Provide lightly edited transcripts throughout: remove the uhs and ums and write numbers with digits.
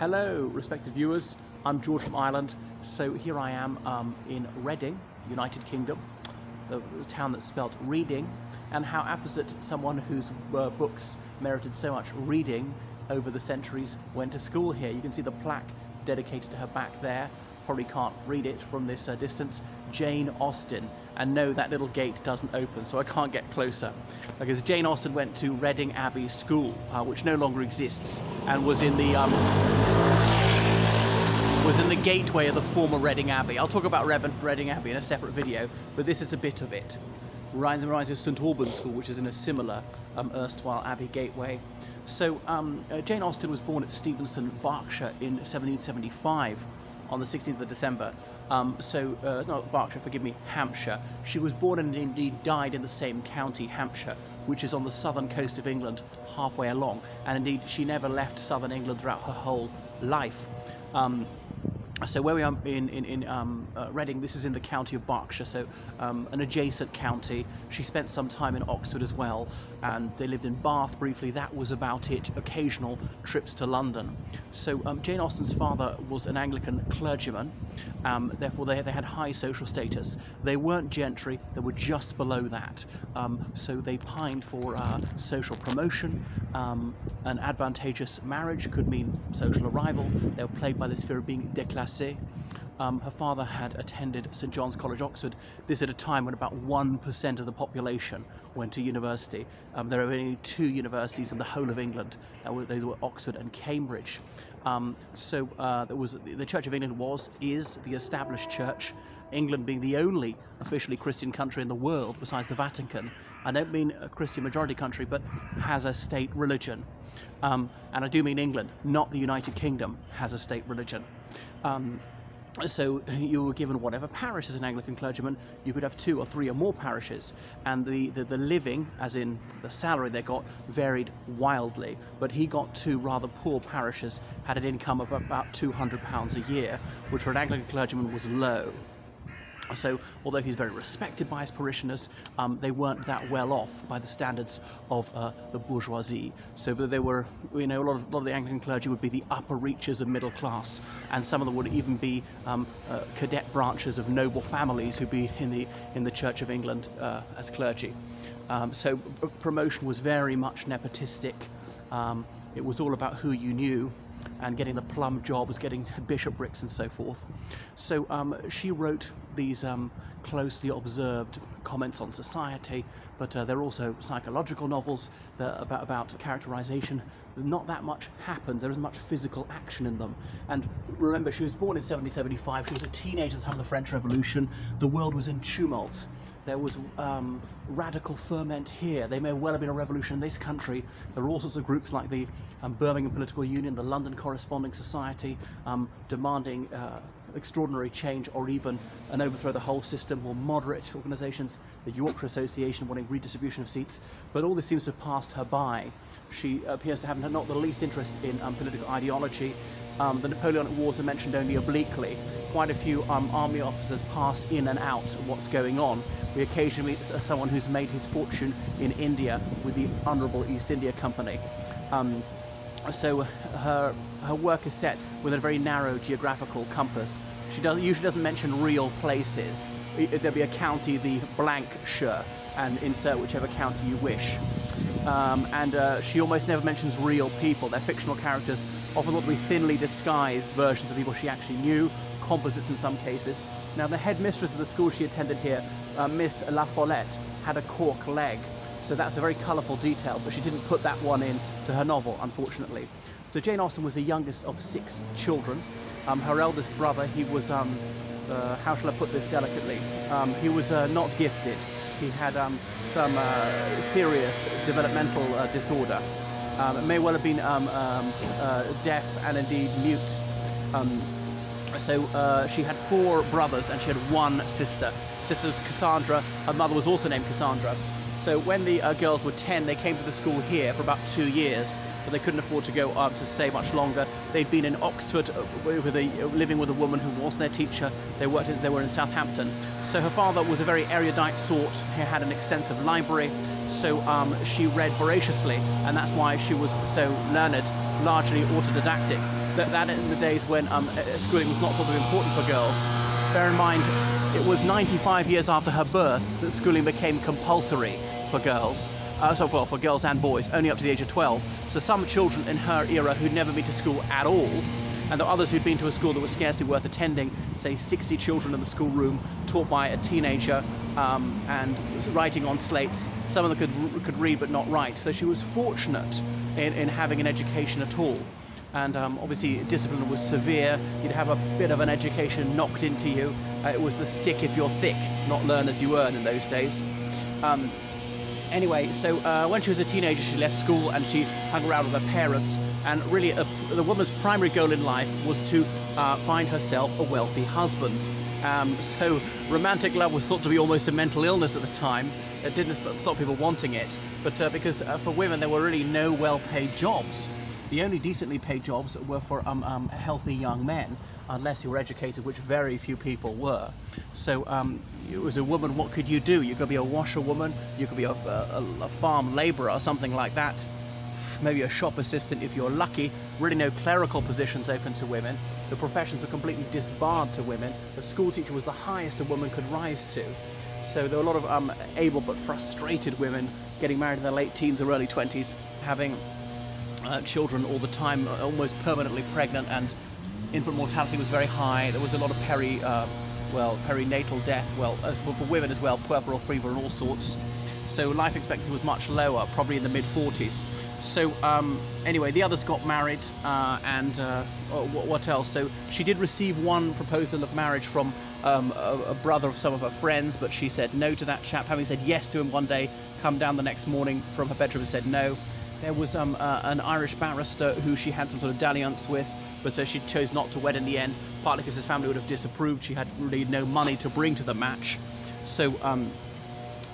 Hello, respected viewers. I'm George from Ireland. So here I am in Reading, United Kingdom, the town that's spelt reading, and how apposite someone whose books merited so much reading over the centuries went to school here. You can see the plaque dedicated to her back there. Probably can't read it from this distance. Jane Austen. And no, that little gate doesn't open, so I can't get closer. Because Jane Austen went to Reading Abbey School, which no longer exists, and was in the gateway of the former Reading Abbey. I'll talk about Reading Abbey in a separate video, but this is a bit of it. Reminds me of St Albans School, which is in a similar erstwhile Abbey gateway. So Jane Austen was born at Stevenson, Berkshire in 1775 on the 16th of December. Not Berkshire, forgive me, Hampshire. She was born and indeed died in the same county, Hampshire, which is on the southern coast of England, halfway along. And indeed, she never left southern England throughout her whole life. So where we are in Reading, this is in the county of Berkshire, so an adjacent county. She spent some time in Oxford as well, and they lived in Bath briefly. That was about it. Occasional trips to London. So Jane Austen's father was an Anglican clergyman, therefore they had high social status. They weren't gentry, they were just below that. So they pined for social promotion. An advantageous marriage could mean social arrival. They were plagued by this fear of being déclassé. Her father had attended St John's College, Oxford. This at a time when about 1% of the population went to university. There are only 2 universities in the whole of England. Those were Oxford and Cambridge. There was the Church of England is the established church. England being the only officially Christian country in the world besides the Vatican. I don't mean a Christian majority country, but has a state religion. And I do mean England, not the United Kingdom, has a state religion. So you were given whatever parish as an Anglican clergyman. You could have 2 or 3 or more parishes, and the living, as in the salary they got, varied wildly. But he got 2 rather poor parishes, had an income of about £200 a year, which for an Anglican clergyman was low. So, although he's very respected by his parishioners, they weren't that well off by the standards of the bourgeoisie. So they were, a lot of the Anglican clergy would be the upper reaches of middle class, and some of them would even be cadet branches of noble families who'd be in the Church of England as clergy. So promotion was very much nepotistic. It was all about who you knew, and getting the plum jobs, getting bishoprics and so forth. So she wrote these closely observed comments on society, but they're also psychological novels about characterization. Not that much happens, there isn't much physical action in them. And remember, she was born in 1775, she was a teenager at the time of the French Revolution. The world was in tumult. There was radical ferment here. There may well have been a revolution in this country. There were all sorts of groups like the Birmingham Political Union, the London Corresponding Society, demanding extraordinary change or even an overthrow of the whole system, or moderate organisations, the Yorkshire Association wanting redistribution of seats. But all this seems to have passed her by. She appears to have not the least interest in political ideology. The Napoleonic Wars are mentioned only obliquely. Quite a few army officers pass in and out of what's going on. We occasionally meet someone who's made his fortune in India with the Honourable East India Company. So her work is set within a very narrow geographical compass. She usually doesn't mention real places. There'll be a county, the Blankshire, and insert whichever county you wish. She almost never mentions real people. They're fictional characters, often thought to be thinly disguised versions of people she actually knew, composites in some cases. Now, the headmistress of the school she attended here, Miss La Follette, had a cork leg. So that's a very colourful detail, but she didn't put that one in to her novel, unfortunately. So Jane Austen was the youngest of 6 children. Her eldest brother, he was, how shall I put this delicately? He was not gifted. He had some serious developmental disorder. It may well have been deaf and indeed mute. She had 4 brothers and she had 1 sister. Sister was Cassandra. Her mother was also named Cassandra. So when the girls were 10, they came to the school here for about 2 years, but they couldn't afford to go to stay much longer. They'd been in Oxford living with a woman who wasn't their teacher. They were in Southampton. So her father was a very erudite sort. He had an extensive library, So she read voraciously, and that's why she was so learned, largely autodidactic. That in the days when schooling was not thought to be important for girls. Bear in mind, it was 95 years after her birth that schooling became compulsory for girls. For girls and boys, only up to the age of 12. So some children in her era who'd never been to school at all, and there were others who'd been to a school that was scarcely worth attending, say 60 children in the schoolroom, taught by a teenager, and writing on slates. Some of them could read but not write. So she was fortunate in having an education at all. And obviously discipline was severe. You'd have a bit of an education knocked into you. It was the stick if you're thick, not learn as you earn in those days. Anyway, so when she was a teenager, she left school and she hung around with her parents. And really, the woman's primary goal in life was to find herself a wealthy husband. So romantic love was thought to be almost a mental illness at the time. It didn't stop people wanting it, but because for women there were really no well-paid jobs. The only decently paid jobs were for healthy young men, unless you were educated, which very few people were. So as a woman, what could you do? You could be a washerwoman, you could be a farm labourer or something like that, maybe a shop assistant if you're lucky. Really no clerical positions open to women. The professions were completely disbarred to women. The school teacher was the highest a woman could rise to. So there were a lot of able but frustrated women getting married in their late teens or early 20s, having children all the time, almost permanently pregnant, and infant mortality was very high. There was a lot of perinatal death, for women as well, puerperal fever and all sorts. So life expectancy was much lower, probably in the mid-40s. So anyway, the others got married, and what else? So she did receive one proposal of marriage from a brother of some of her friends, but she said no to that chap, having said yes to him one day, come down the next morning from her bedroom and said no. There was an Irish barrister who she had some sort of dalliance with, but she chose not to wed in the end, partly because his family would have disapproved. She had really no money to bring to the match. So,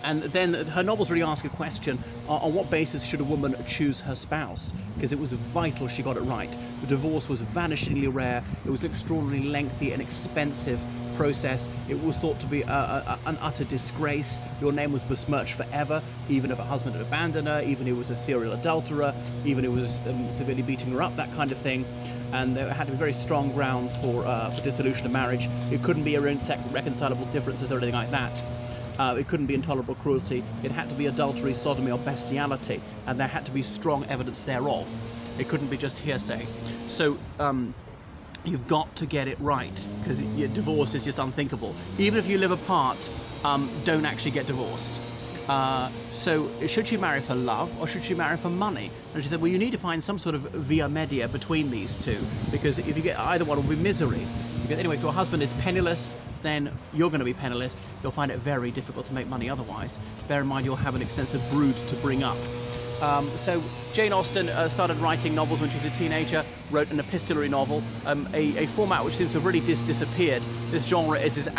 and then her novels really ask a question, on what basis should a woman choose her spouse? Because it was vital she got it right. The divorce was vanishingly rare, it was extraordinarily lengthy and expensive process. It was thought to be an utter disgrace. Your name was besmirched forever, even if a husband had abandoned her, even if he was a serial adulterer, even if he was severely beating her up, that kind of thing. And there had to be very strong grounds for dissolution of marriage. It couldn't be irreconcilable differences or anything like that. It couldn't be intolerable cruelty. It had to be adultery, sodomy, or bestiality, and there had to be strong evidence thereof. It couldn't be just hearsay. So you've got to get it right, because divorce is just unthinkable. Even if you live apart, don't actually get divorced. So should she marry for love or should she marry for money? And she said, well, you need to find some sort of via media between these two, because if you get either one, it will be misery. Because anyway, if your husband is penniless, then you're going to be penniless. You'll find it very difficult to make money otherwise. Bear in mind, you'll have an extensive brood to bring up. So Jane Austen started writing novels when she was a teenager, wrote an epistolary novel, a format which seems to have really disappeared. This genre is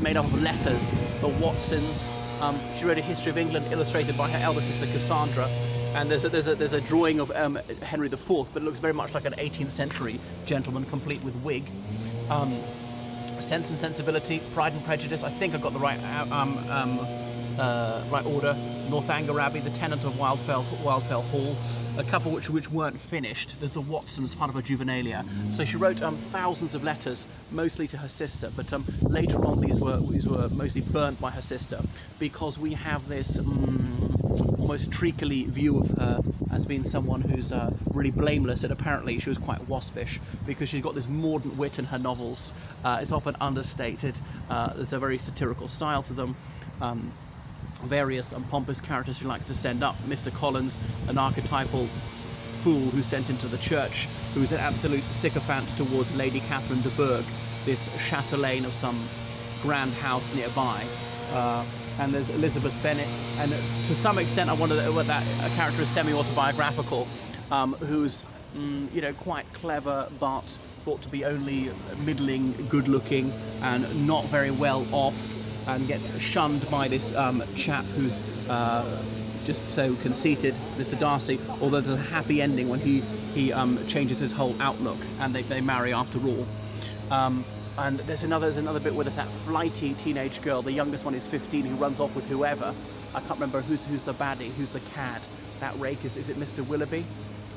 made up of letters. The Watsons. She wrote a history of England illustrated by her elder sister Cassandra, and there's a drawing of Henry IV, but it looks very much like an 18th century gentleman, complete with wig. Sense and Sensibility, Pride and Prejudice. I think I've got the right order. Northanger Abbey, The Tenant of Wildfell Hall, a couple which weren't finished. There's The Watsons, part of her juvenilia. So she wrote thousands of letters, mostly to her sister, but later on these were mostly burnt by her sister, because we have this almost treacly view of her as being someone who's really blameless, and apparently she was quite waspish, because she's got this mordant wit in her novels. It's often understated. There's a very satirical style to them. Various pompous characters she likes to send up. Mr. Collins, an archetypal fool who's sent into the church, who's an absolute sycophant towards Lady Catherine de Bourgh, this chatelaine of some grand house nearby. And there's Elizabeth Bennet, and to some extent I wonder whether that character is semi-autobiographical, who's quite clever but thought to be only middling good-looking and not very well off, and gets shunned by this chap who's just so conceited, Mr. Darcy, although there's a happy ending when he changes his whole outlook and they marry after all. And there's another bit where there's that flighty teenage girl, the youngest one is 15, who runs off with whoever, I can't remember who's the baddie, who's the cad. That rake is it Mr. Willoughby?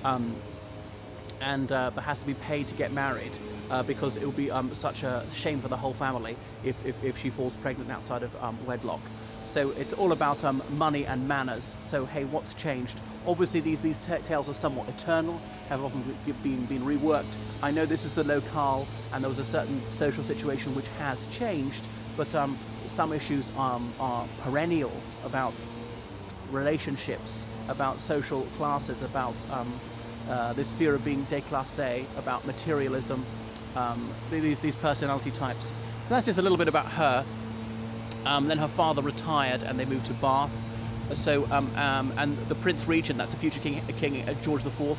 But has to be paid to get married because it will be such a shame for the whole family if she falls pregnant outside of wedlock. So it's all about money and manners. So hey, what's changed? Obviously these tales are somewhat eternal, have often been reworked. I know this is the locale and there was a certain social situation which has changed, but some issues are perennial about relationships, about social classes, about this fear of being déclassé, about materialism, these personality types. So that's just a little bit about her. Then her father retired and they moved to Bath. So and the Prince Regent, that's the future King George IV,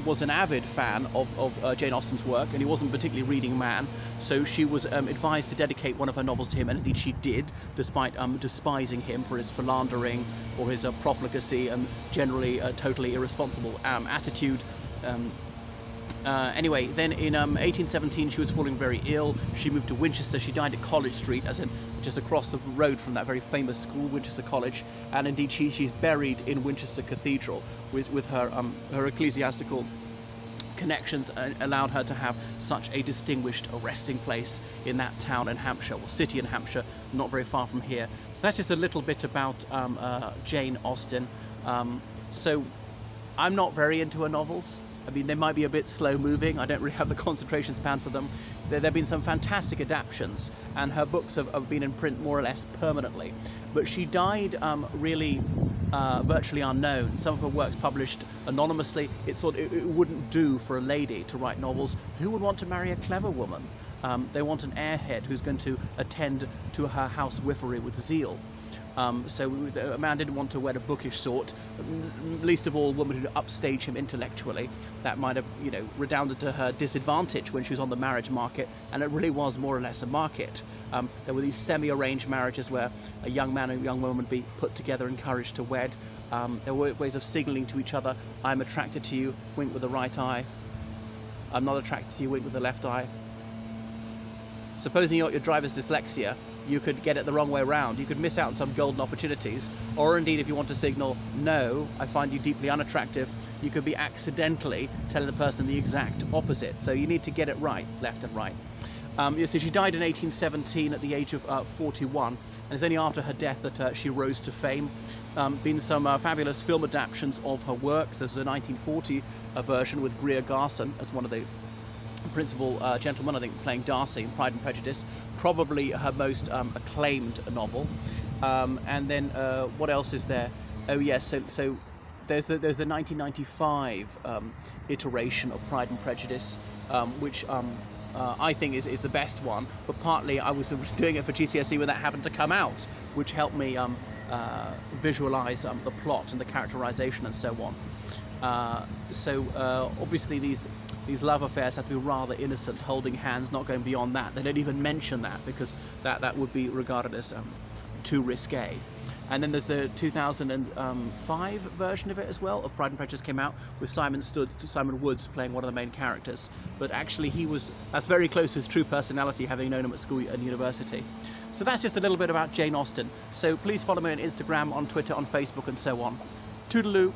was an avid fan of Jane Austen's work, and he wasn't a particularly reading man. So she was advised to dedicate one of her novels to him, and indeed she did, despite despising him for his philandering or his profligacy and generally totally irresponsible attitude. Anyway, then in 1817 she was falling very ill. She moved to Winchester. She died at College Street, as in just across the road from that very famous school, Winchester College. And indeed she's buried in Winchester Cathedral with her ecclesiastical connections allowed her to have such a distinguished resting place in that town in Hampshire, or city in Hampshire, not very far from here. So that's just a little bit about Jane Austen. So I'm not very into her novels. I mean, they might be a bit slow moving. I don't really have the concentration span for them. There have been some fantastic adaptations, and her books have been in print more or less permanently. But she died really virtually unknown. Some of her works published anonymously. It wouldn't do for a lady to write novels. Who would want to marry a clever woman? They want an airhead who's going to attend to her housewifery with zeal. So a man didn't want to wed a bookish sort, least of all a woman who'd upstage him intellectually. That might have, redounded to her disadvantage when she was on the marriage market, and it really was more or less a market. There were these semi-arranged marriages where a young man and a young woman would be put together, encouraged to wed. There were ways of signalling to each other, I'm attracted to you, wink with the right eye. I'm not attracted to you, wink with the left eye. Supposing your driver's dyslexia, you could get it the wrong way around. You could miss out on some golden opportunities. Or indeed, if you want to signal, no, I find you deeply unattractive, you could be accidentally telling the person the exact opposite. So you need to get it right, left and right. So she died in 1817 at the age of 41, and it's only after her death that she rose to fame. Been some fabulous film adaptations of her works. There's a 1940 version with Greer Garson as one of the principal gentleman, I think, playing Darcy in Pride and Prejudice, probably her most acclaimed novel. And then what else is there? Oh yes, so there's the 1995 iteration of Pride and Prejudice, which I think is the best one, but partly I was doing it for GCSE when that happened to come out, which helped me visualize the plot and the characterization and so on. So obviously these love affairs have to be rather innocent, holding hands, not going beyond that. They don't even mention that because that would be regarded as too risque. And then there's the 2005 version of it as well, of Pride and Prejudice, came out with Simon Woods playing one of the main characters. But actually that's very close to his true personality, having known him at school and university. So that's just a little bit about Jane Austen. So please follow me on Instagram, on Twitter, on Facebook and so on. Toodaloo.